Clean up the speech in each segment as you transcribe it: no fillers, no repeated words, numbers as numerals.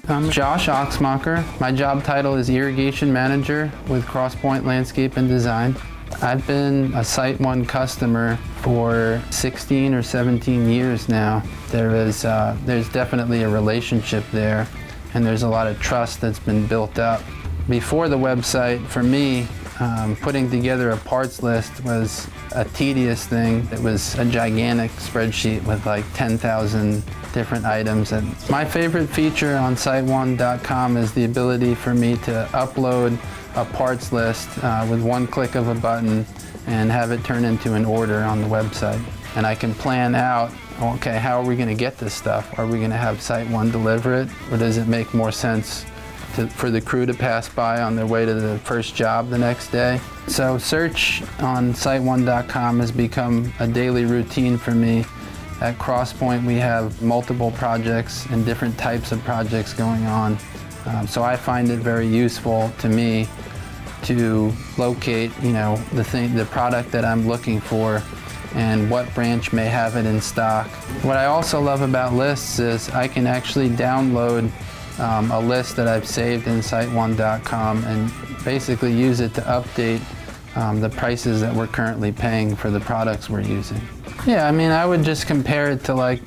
I'm Josh Oxmacher. My job title is Irrigation Manager with Crosspoint Landscape and Design. I've been a SiteOne customer for 16 or 17 years now. There's definitely a relationship there, and there's a lot of trust that's been built up. Before the website, for me, putting together a parts list was a tedious thing. It was a gigantic spreadsheet with like 10,000 different items. And my favorite feature on SiteOne.com is the ability for me to upload a parts list with one click of a button and have it turn into an order on the website. And I can plan out, okay, how are we going to get this stuff? Are we going to have SiteOne deliver it, or does it make more sense for the crew to pass by on their way to the first job the next day? So search on SiteOne.com has become a daily routine for me. At Crosspoint, we have multiple projects and different types of projects going on. So I find it very useful to me to locate, the product that I'm looking for and what branch may have it in stock. What I also love about lists is I can actually download a list that I've saved in SiteOne.com and basically use it to update the prices that we're currently paying for the products we're using. Yeah, I would just compare it to like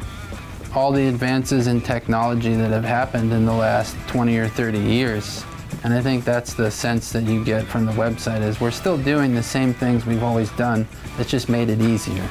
all the advances in technology that have happened in the last 20 or 30 years. And I think that's the sense that you get from the website, is we're still doing the same things we've always done. It's just made it easier.